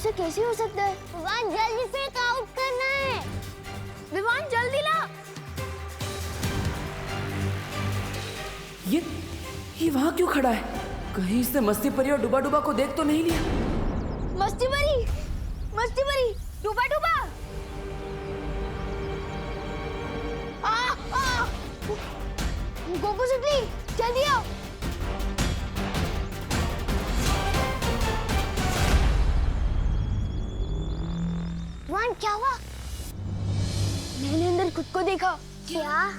ऐसे कैसे हो सकता है? विवान जल्दी से आउट करना है। विवान जल्दी ला। ये वहाँ क्यों खड़ा है? कहीं इसने मस्ती परी और डुबा डुबा को देख तो नहीं लिया? मस्ती परी, डूबा डूबा। गोकू सुतली, जल्दी आओ। विवान क्या हुआ? मैंने अंदर खुद को देखा। क्या?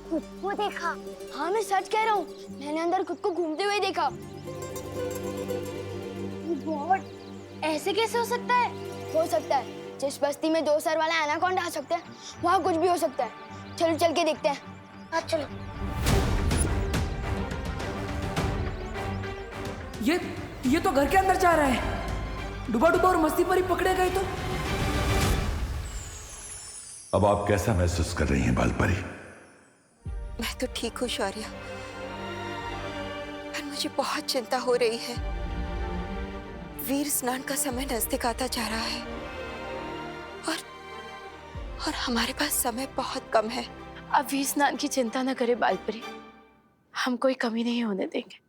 खुद को देखा? हाँ मैं सच कह रहा हूँ, मैंने अंदर खुद को घूमते हुए देखा। गॉड, ऐसे कैसे हो सकता है? हो सकता है जिस बस्ती में 2 सर वाला एनाकोंडा आ सकता है वहाँ कुछ भी हो सकता है। चलो चल के देखते हैं। हाँ चलो। ये तो घर के अंदर जा रहा है। डुबा डुबा और मस्ती परी पकड़े गए तो? अब आप कैसा महसूस कर रही हैं बालपरी? मैं तो ठीक हूँ शौर्य, पर मुझे बहुत चिंता हो रही है। वीर स्नान का समय नजदीक आता जा रहा है और हमारे पास समय बहुत कम है। अब वीर स्नान की चिंता न करे बालपरी, हम कोई कमी नहीं होने देंगे।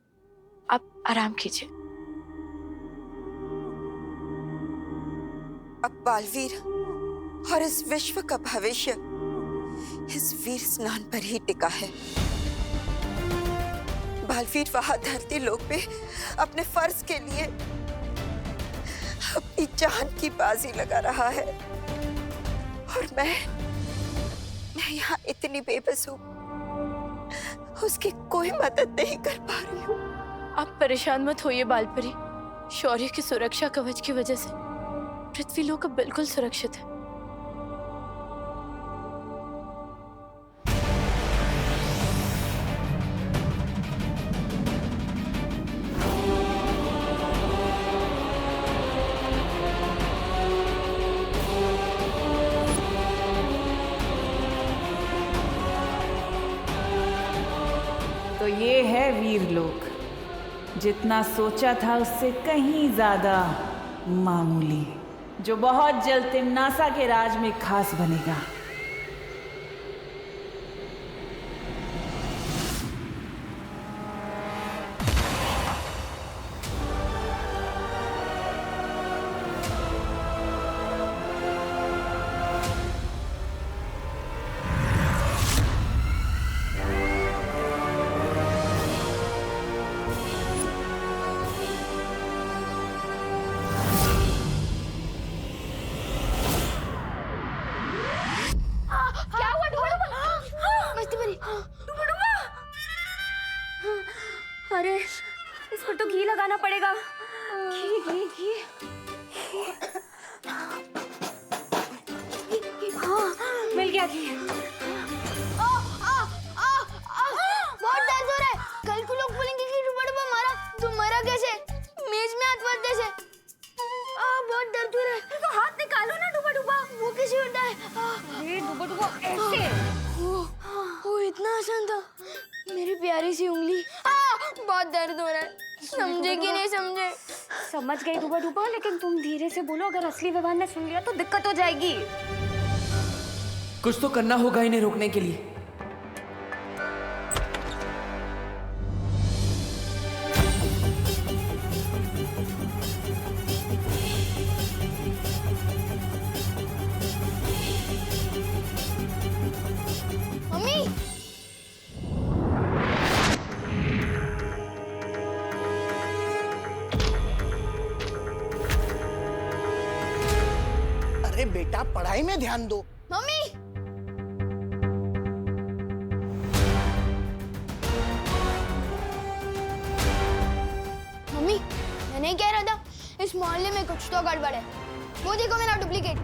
आप आराम कीजिए। अब बालवीर और इस विश्व का भविष्य इस वीर स्नान पर ही टिका है। बालवीर वहां धरती लोक पे अपने फर्ज के लिए अपनी जान की बाजी लगा रहा है और मैं यहाँ इतनी बेबस हूँ, उसकी कोई मदद नहीं कर पा रही हूँ। आप परेशान मत होइए बालपरी, शौर्य की सुरक्षा कवच की वजह से पृथ्वी लोक अब बिल्कुल सुरक्षित है। तो ये है वीरलोक, जितना सोचा था उससे कहीं ज्यादा मामूली, जो बहुत जल्द तिम्नासा के राज में खास बनेगा। अरे इस पर तो घी लगाना पड़ेगा। घी घी घी। हाँ मिल गया घी। बहुत दर्द हो रहा है। कल को लोग बोलेंगे कि डुबा डुबा मारा। तुम मरा कैसे? मेज में हाथ मारते से। बहुत दर्द हो रहा है। तो हाथ निकालो ना डुबा डुबा। वो कैसे होता है? ये डुबा डुबा ऐसे। वो इतना आसान था। मेरी प्यारी सी उंगली। बहुत दर्द हो रहा है। समझे कि नहीं समझे? समझ गई डूबा डूबा, लेकिन तुम धीरे से बोलो, अगर असली विवान ने सुन लिया तो दिक्कत हो जाएगी। कुछ तो करना होगा इन्हें रोकने के लिए। मम्मी अरे बेटा पढ़ाई में ध्यान दो। मम्मी मम्मी मैं नहीं कह रहा था इस मोहल्ले में कुछ तो गड़बड़ है। वो देखो मेरा डुप्लीकेट।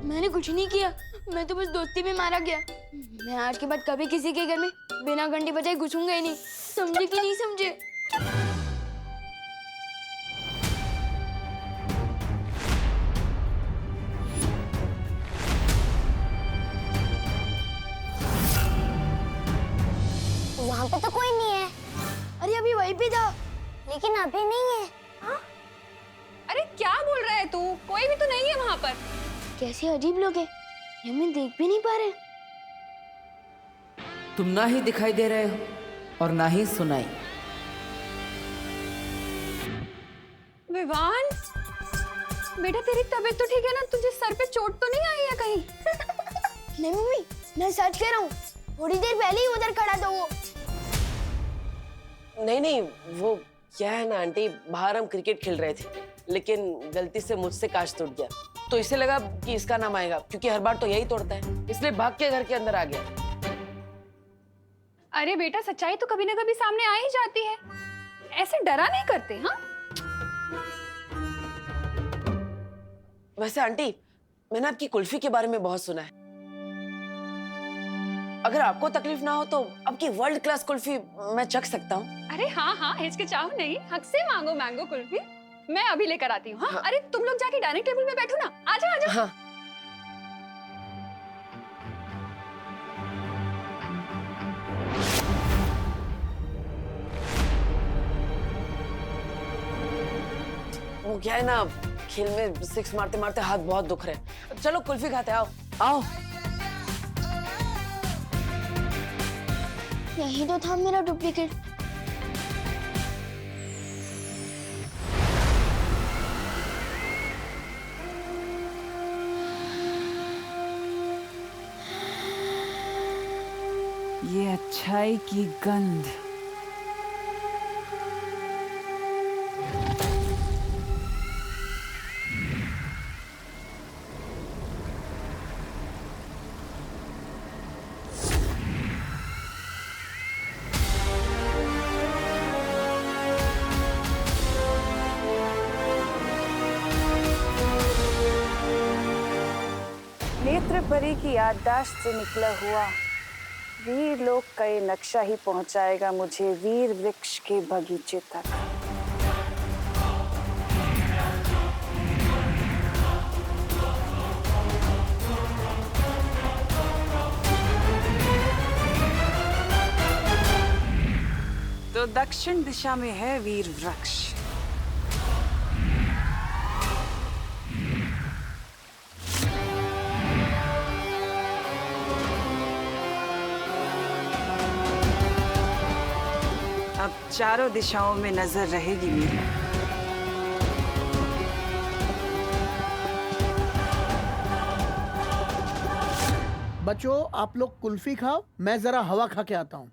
मैंने कुछ नहीं किया, मैं तो बस दोस्ती में मारा गया। मैं आज के बाद कभी किसी के घर में बिना घंटी बजाए घुसूंगा ही नहीं। समझे कि नहीं समझे? वहाँ पे तो कोई नहीं है। अरे अभी वहीं पे था, लेकिन अभी नहीं है। अरे क्या बोल रहा है तू? कोई भी तो नहीं है वहाँ पर। कैसे अजीब लोग हैं, ये हमें देख भी नहीं पा रहे। तुम ना ही दिखाई दे रहे हो और ना ही सुनाई। विवान, बेटा तेरी तबीयत तो ठीक है ना? तुझे सर पे चोट तो नहीं आई है कहीं? नहीं मम्मी, मैं सच कह रहा हूँ, थोड़ी देर पहले ही उधर खड़ा था वो। नहीं नहीं, वो क्या है ना आंटी, बाहर हम क्रिकेट खेल रहे थे, लेकिन गलती से मुझसे कांच टूट गया, तो इसे लगा कि इसका नाम आएगा, क्योंकि हर बार तो यही तोड़ता है, इसलिए भाग के घर के अंदर आ गया। अरे बेटा, सच्चाई तो कभी ना कभी सामने आ ही जाती है, ऐसे डरा नहीं करते। हाँ, वैसे आंटी, मैंने आपकी कुल्फी के बारे में बहुत सुना है। अगर आपको तकलीफ ना हो तो आपकी वर्ल्ड क्लास कुल्फी मैं चख सकता हूँ। अरे हाँ हाँ, हिचकिचाओ नहीं, हक से मांगो मैंगो कुल्फी, मैं अभी लेकर आती हूँ। हाँ? अरे तुम लोग जाके डाइनिंग टेबल पे बैठो ना, आजा आजा। हाँ। वो क्या है ना, खेल में सिक्स मारते मारते हाथ बहुत दुख रहे हैं। चलो कुल्फी खाते, आओ आओ। यही तो था मेरा डुप्लीकेट। ये अच्छाई की गंध। नेत्र परी की याददाश्त से निकला हुआ वीर लोक का ये नक्शा ही पहुंचाएगा मुझे वीर वृक्ष के बगीचे तक। तो दक्षिण दिशा में है वीर वृक्ष। अब चारों दिशाओं में नजर रहेगी मेरी। बच्चों, आप लोग कुल्फी खाओ, मैं जरा हवा खा के आता हूँ।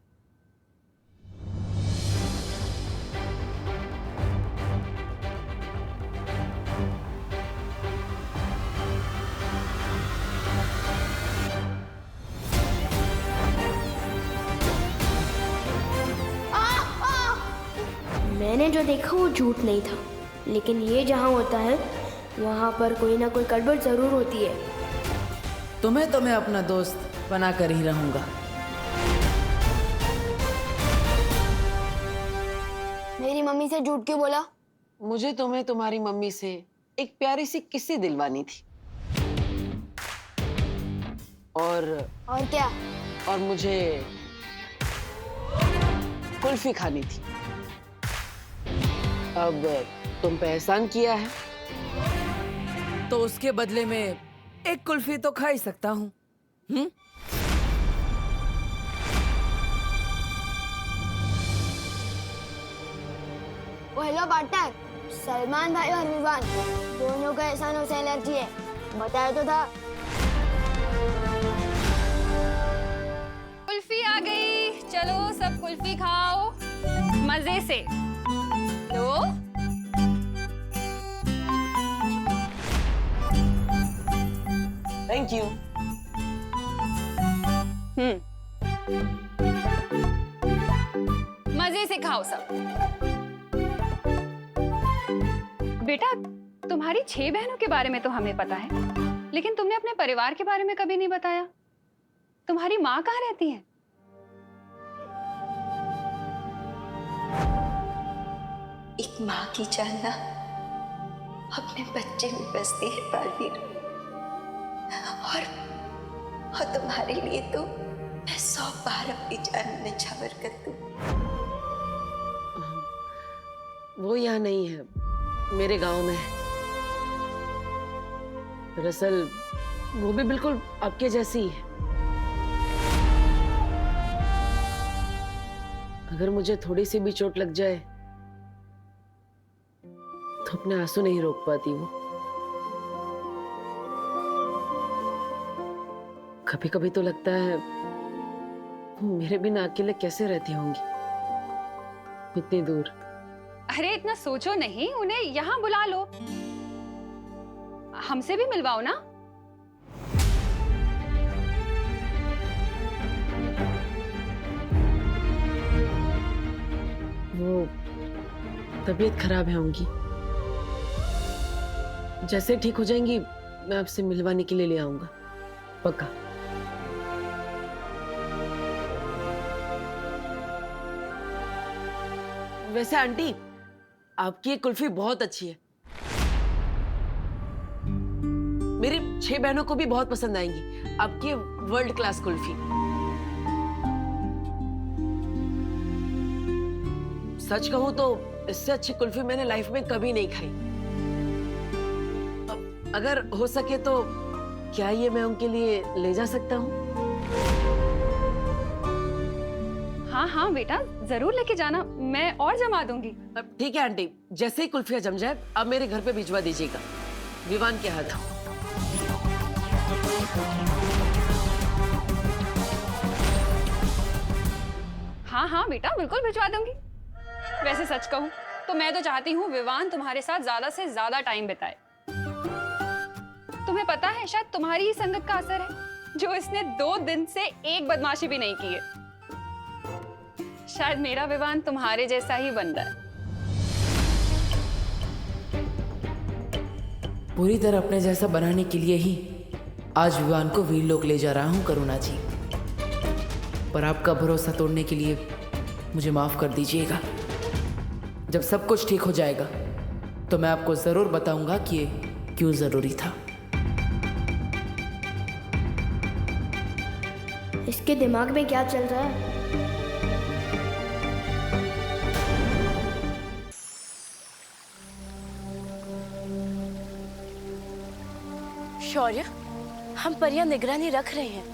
मैंने जो देखा वो झूठ नहीं था, लेकिन ये जहाँ होता है वहाँ पर कोई ना कोई गड़बड़ जरूर होती है। तुम्हें तो मैं अपना दोस्त बना कर ही रहूंगा। मेरी मम्मी से झूठ क्यों बोला? मुझे तुम्हें तुम्हारी मम्मी से एक प्यारी सी किस्सी दिलवानी थी, और क्या? और मुझे कुल्फी खानी थी। अब तुम पे एहसान किया है, तो उसके बदले में एक कुल्फी तो खा ही सकता हूँ। हेलो पार्टनर, सलमान भाई और विवान दोनों का एहसानों से एलर्जी है, बताया तो था। कुल्फी आ गई, चलो सब कुल्फी खाओ मजे से। लो, थैंक यू। मजे से खाओ सब। बेटा, तुम्हारी 6 बहनों के बारे में तो हमें पता है, लेकिन तुमने अपने परिवार के बारे में कभी नहीं बताया। तुम्हारी माँ कहाँ रहती है? एक माँ की जानना अपने बच्चे में बसती है बालवीर, और तुम्हारे लिए तो मैं 100 बार अपनी जान निछावर कर दूं। वो यहाँ नहीं है, मेरे गांव में है। दरअसल वो भी बिल्कुल आपके जैसी ही है। अगर मुझे थोड़ी सी भी चोट लग जाए तो अपने आंसू नहीं रोक पाती वो। कभी कभी तो लगता है मेरे बिना अकेले कैसे रहती होंगी इतनी दूर। अरे इतना सोचो नहीं, उन्हें यहाँ बुला लो, हमसे भी मिलवाओ ना। वो तबीयत खराब है उनकी, जैसे ठीक हो जाएंगी मैं आपसे मिलवाने के लिए ले आऊंगा, पक्का। वैसे आंटी, आपकी ये कुल्फी बहुत अच्छी है, मेरी 6 बहनों को भी बहुत पसंद आएंगी आपकी वर्ल्ड क्लास कुल्फी। सच कहूं तो इससे अच्छी कुल्फी मैंने लाइफ में कभी नहीं खाई। अगर हो सके तो क्या ये मैं उनके लिए ले जा सकता हूँ? हाँ हाँ बेटा, जरूर लेके जाना, मैं और जमा दूंगी। ठीक है आंटी, जैसे ही कुल्फिया जम जाए अब मेरे घर पे भिजवा दीजिएगा, विवान के हाथ। हाँ हाँ बेटा, बिल्कुल भिजवा दूंगी। वैसे सच कहूँ तो मैं तो चाहती हूँ विवान तुम्हारे साथ ज्यादा से ज्यादा टाइम बिताए। तुम्हें पता है शायद तुम्हारी ही संगत का असर है जो इसने 2 दिन से एक बदमाशी भी नहीं की है। शायद मेरा विवान तुम्हारे जैसा ही बन रहा है। पूरी तरह अपने जैसा बनाने के लिए ही आज विवान को वीरलोक ले जा रहा हूं करुणा जी, पर आपका भरोसा तोड़ने के लिए मुझे माफ कर दीजिएगा। जब सब कुछ ठीक हो जाएगा तो मैं आपको जरूर बताऊंगा कि ये क्यों जरूरी था। इसके दिमाग में क्या चल रहा है? शौर्य, हम परियां निगरानी रख रहे हैं,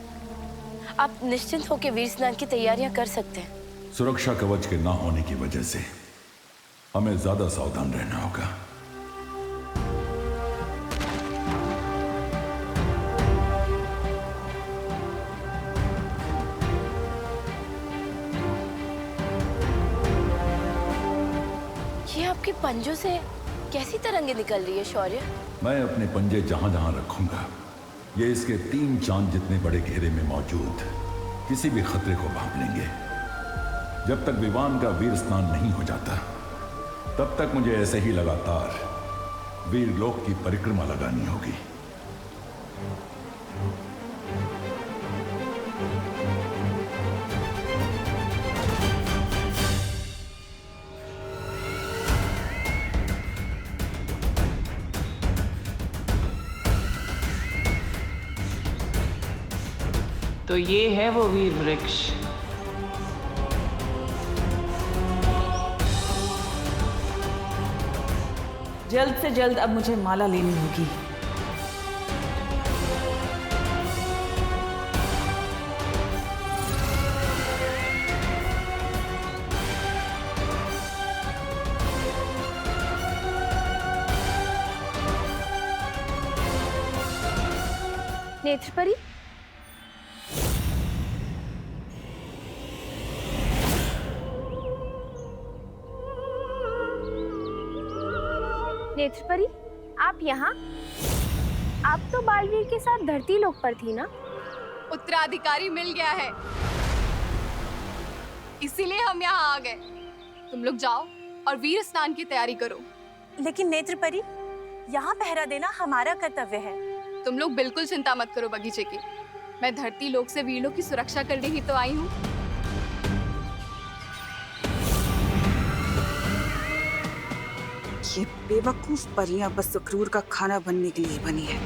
आप निश्चिंत होकर वीर स्नान की तैयारियां कर सकते हैं। सुरक्षा कवच के ना होने की वजह से हमें ज्यादा सावधान रहना होगा। ये आपके पंजों से कैसी तरंगे निकल रही है शौर्य? मैं अपने पंजे जहां जहां रखूंगा ये इसके 3 चांद जितने बड़े घेरे में मौजूद किसी भी खतरे को भांप लेंगे। जब तक विवान का वीर स्नान नहीं हो जाता तब तक मुझे ऐसे ही लगातार वीरलोक की परिक्रमा लगानी होगी। तो ये है वो वीर वृक्ष। जल्द से जल्द अब मुझे माला लेनी होगी। नेत्रपरी, नेत्रपरी, आप यहाँ? आप तो बालवीर के साथ धरती लोक पर थी ना? उत्तराधिकारी मिल गया है, इसीलिए हम यहाँ आ गए। तुम लोग जाओ और वीर स्नान की तैयारी करो। लेकिन नेत्रपरी, यहाँ पहरा देना हमारा कर्तव्य है। तुम लोग बिल्कुल चिंता मत करो बगीचे की, मैं धरती लोक से वीरलोक की सुरक्षा करने ही तो आई हूँ। ये बेवकूफ परियां बस अक्रूर का खाना बनने के लिए बनी है।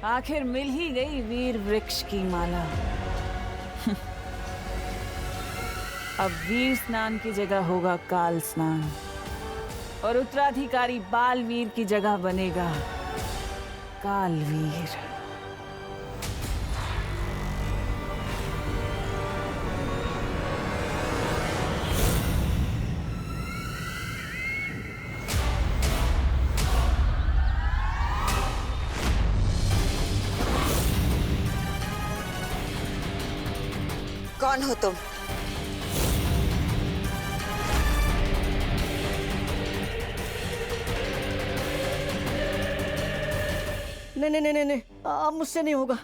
आखिर मिल ही गई वीर वृक्ष की माला। अब वीर स्नान की जगह होगा काल स्नान और उत्तराधिकारी बालवीर की जगह बनेगा कालवीर। कौन हो तुम? नहीं नहीं नहीं नहीं, अब मुझसे नहीं होगा।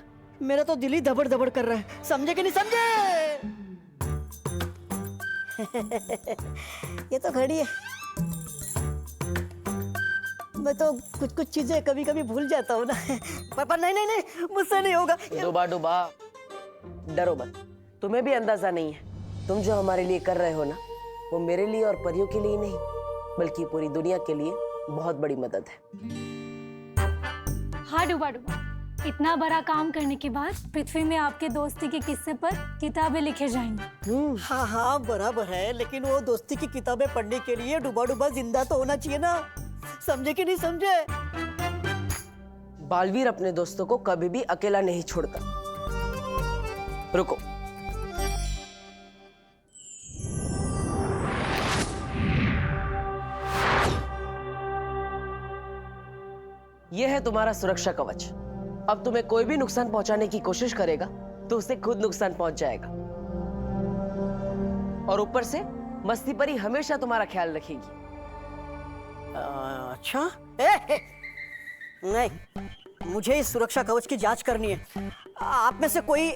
मेरा तो दिल ही धबड़ धबड़ कर रहा है। समझे कि नहीं समझे? ये तो घड़ी है। मैं तो कुछ कुछ चीजें कभी कभी भूल जाता हूँ ना। पर नहीं नहीं नहीं, मुझसे नहीं होगा। डूबा डूबा, डरो मत। तुम्हें भी अंदाजा नहीं है, तुम जो हमारे लिए कर रहे हो ना, वो मेरे लिए और परियों के लिए नहीं, बल्कि पूरी दुनिया के लिए बहुत बड़ी मदद है। हाँ डूबा डूबा, इतना बड़ा काम करने के बाद पृथ्वी में आपके दोस्ती के किस्से पर किताबें लिखे जाएंगी। हाँ हाँ बराबर है, लेकिन वो दोस्ती की किताबें पढ़ने के लिए डूबा डूबा जिंदा तो होना चाहिए ना। समझे कि नहीं समझे? बालवीर अपने दोस्तों को कभी भी अकेला नहीं छोड़ता। रुको, यह है तुम्हारा सुरक्षा कवच। अब तुम्हें कोई भी नुकसान पहुंचाने की कोशिश करेगा तो उसे खुद नुकसान पहुंच जाएगा। और ऊपर से मस्ती परी हमेशा तुम्हारा ख्याल रखेगी। अच्छा नहीं, मुझे इस सुरक्षा कवच की जांच करनी है। आप में से कोई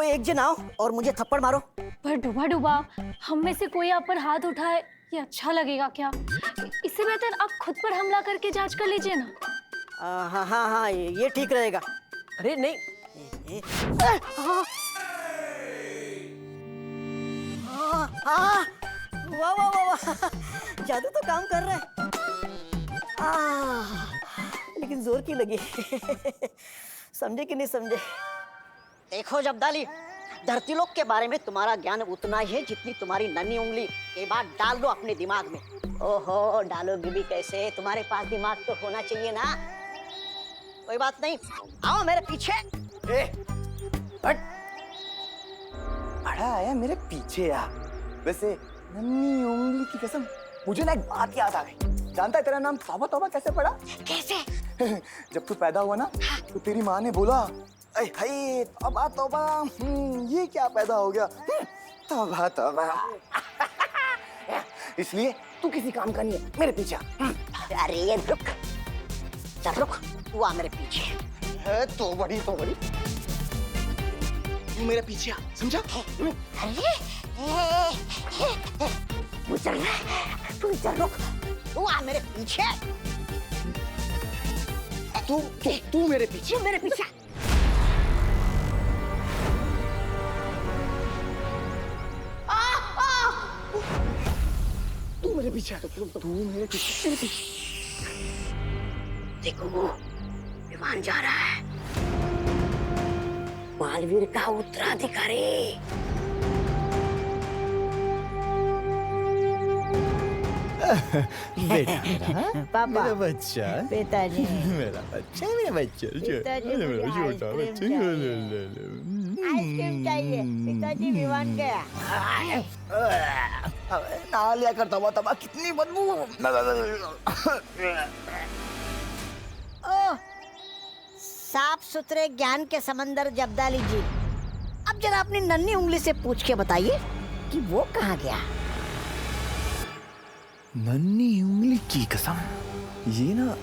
एक जन आओ और मुझे थप्पड़ मारो। पर डूबा डूबा, हम में से कोई आप पर हाथ उठाए, ये अच्छा लगेगा क्या? इससे बेहतर आप खुद पर हमला करके जांच कर लीजिए ना। हाँ हाँ हाँ, ये ठीक रहेगा। अरे नहीं, वाह वाह वाह, जादू तो काम कर रहा है। लेकिन जोर की लगी। समझे कि नहीं समझे? देखो जब्दाली, धरती लोक के बारे में तुम्हारा ज्ञान उतना ही है जितनी तुम्हारी नन्ही उंगली। ये बात डाल दो अपने दिमाग में। ओहो, डालोगी भी कैसे? तुम्हारे पास दिमाग तो होना चाहिए ना। कोई बात नहीं, आओ मेरे पीछे। बड़ा आया मेरे पीछे यार। वैसे नन्ही उंगली की कसम, मुझे ना एक बात याद आ गई। जानता है तेरा नाम तौबा तौबा कैसे पड़ा? कैसे? जब तू पैदा हुआ ना, तो तेरी माँ ने बोला, अरे हाय तौबा तौबा, ये क्या पैदा हो गया? तौबा तौबा। इसलिए तू किसी काम का नहीं है, मेरे पीछे। अरे रुक, चल रुक, तू आ मेरे पीछे। है तो बड़ी। तू मेरे पीछे आ, समझा? अरे तू चल रुक, तू आ मेरे पीछे। तू मेरे पीछे। मेरे पीछे। तू मेरे पीछे। तू मेरे पीछे। देखो वो विमान जा रहा है, बालवीर का उत्तराधिकारी। बेटा मेरा, पापा, मेरा बच्चा, पिताजी, मेरा बच्चा, मेरा बच्चा, पिताजी, मुझे छोटा बच्चा। आइसक्रीम चाहिए। पिताजी विमान गया। ना लिया कर तौबा तौबा, कितनी बदबू। ओह, साफ सुथरे ज्ञान के समंदर जब्दाली जी, अब जरा अपनी नन्ही उंगली से पूछ के बताइए कि वो कहाँ गया? नन्ही उंगली की कसम, ये ना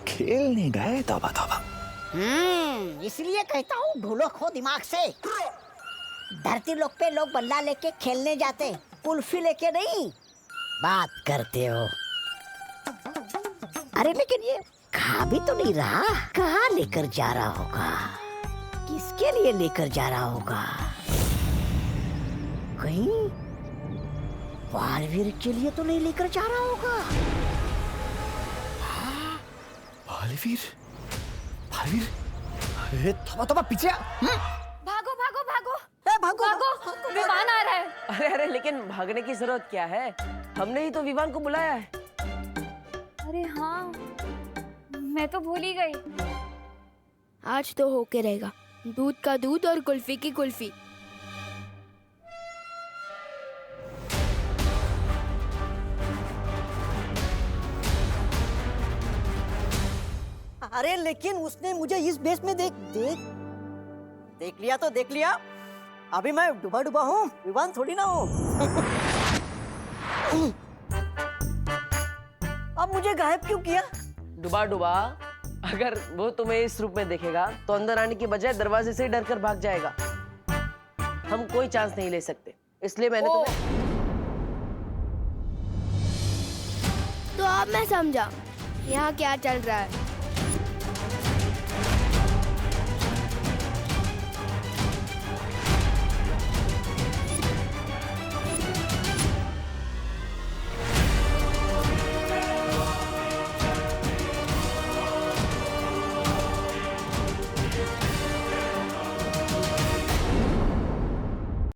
खेलने गए तौबा तौबा। इसलिए कहता हूँ ढोलो खो दिमाग से। धरती लोक पे लोग बल्ला लेके खेलने जाते, कुल्फी लेके नहीं। बात करते हो। अरे लेकिन ये खा भी तो नहीं रहा, कहाँ लेकर जा रहा होगा? किसके लिए लेकर जा रहा होगा? कहीं बालवीर के लिए तो नहीं लेकर जा रहा होगा? बालवीर, बालवीर, तोबा तोबा पीछे आ। भागो भागो भागो भागो भागो विमान आ रहा है। अरे अरे लेकिन भागने की जरूरत क्या है, हमने ही तो विवान को बुलाया है। अरे हाँ, मैं तो भूल ही गई। आज तो होके रहेगा, दूध का दूध और कुल्फी की कुल्फी। अरे लेकिन उसने मुझे इस बेस में देख लिया तो देख लिया। अभी मैं डूबा डूबा हूँ, विवान थोड़ी ना हूँ। अब मुझे गायब क्यों किया? डुबा डुबा, अगर वो तुम्हें इस रूप में देखेगा तो अंदर आने की बजाय दरवाजे से ही डर कर भाग जाएगा। हम कोई चांस नहीं ले सकते, इसलिए मैंने तुम्हें। तो अब मैं समझा यहाँ क्या चल रहा है।